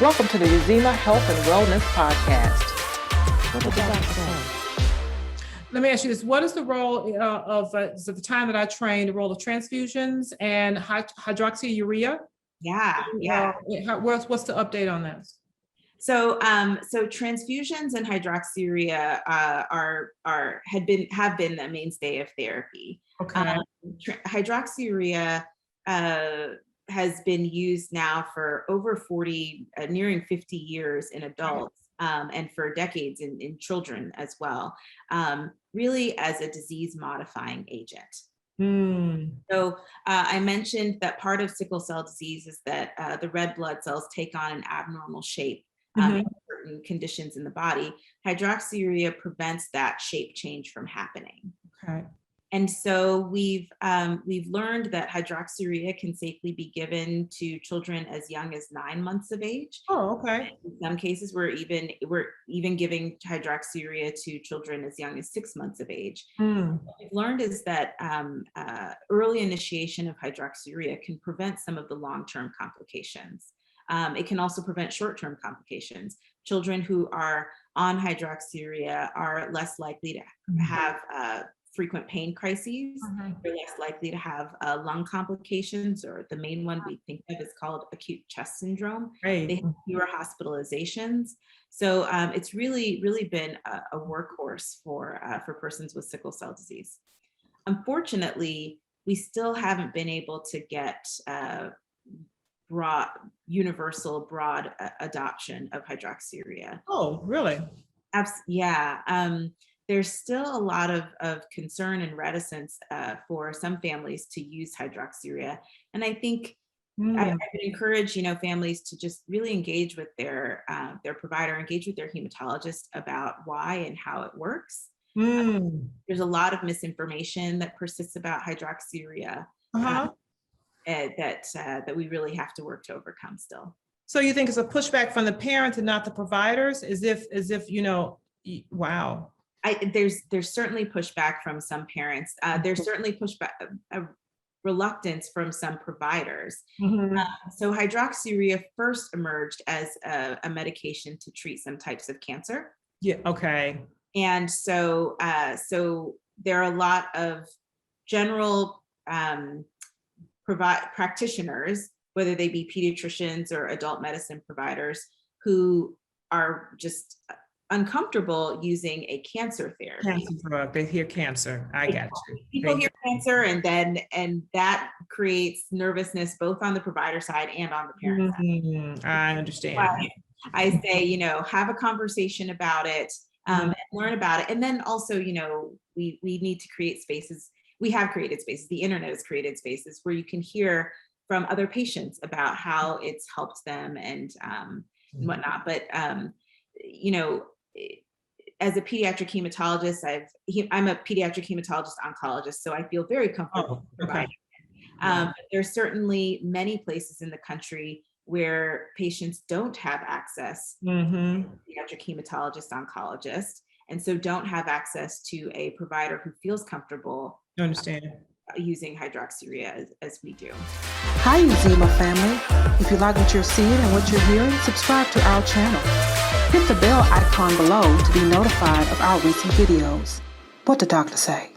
Welcome to the Uzima Health and Wellness Podcast. What did the doctor say? Let me ask you this. What is the role of the time that I trained, the role of transfusions and hydroxyurea? What's the update on this? So transfusions and hydroxyurea have been the mainstay of therapy. Okay. Hydroxyurea has been used now for over 40, nearing 50 years in adults, and for decades in children as well, really as a disease-modifying agent. So I mentioned that part of sickle cell disease is that the red blood cells take on an abnormal shape in certain conditions in the body. Hydroxyurea prevents that shape change from happening. Okay. And so we've learned that hydroxyurea can safely be given to children as young as 9 months of age. Oh, okay. In some cases, we're even giving hydroxyurea to children as young as 6 months of age. What we've learned is that early initiation of hydroxyurea can prevent some of the long-term complications. It can also prevent short-term complications. Children who are on hydroxyurea are less likely to have frequent pain crises. They're less likely to have lung complications, or the main one we think of is called acute chest syndrome. Right. They have fewer hospitalizations. So it's really been a workhorse for persons with sickle cell disease. Unfortunately, we still haven't been able to get universal broad adoption of hydroxyurea. Oh, really? There's still a lot of concern and reticence for some families to use hydroxyurea. And I think I would encourage, families to just really engage with their provider, engage with their hematologist about why and how it works. There's a lot of misinformation that persists about hydroxyurea that we really have to work to overcome still. So you think it's a pushback from the parents and not the providers, as if wow. There's certainly pushback from some parents. There's certainly pushback, reluctance from some providers. So hydroxyurea first emerged as a medication to treat some types of cancer. Yeah. Okay. And so there are a lot of general practitioners, whether they be pediatricians or adult medicine providers, who are just uncomfortable using a cancer therapy. Cancer drug. They hear cancer. I got you. People hear cancer, and that creates nervousness both on the provider side and on the parent side. I understand. I say, have a conversation about it, and learn about it. And then also, we need to create spaces. We have created spaces. The internet has created spaces where you can hear from other patients about how it's helped them and whatnot. But as a pediatric hematologist, I'm a pediatric hematologist oncologist, so I feel very comfortable providing it. There's certainly many places in the country where patients don't have access to a pediatric hematologist oncologist, and so don't have access to a provider who feels comfortable using hydroxyurea as we do. Hi, Uzima family. If you like what you're seeing and what you're hearing, subscribe to our channel. Hit the bell icon below to be notified of our recent videos. What the doctor say?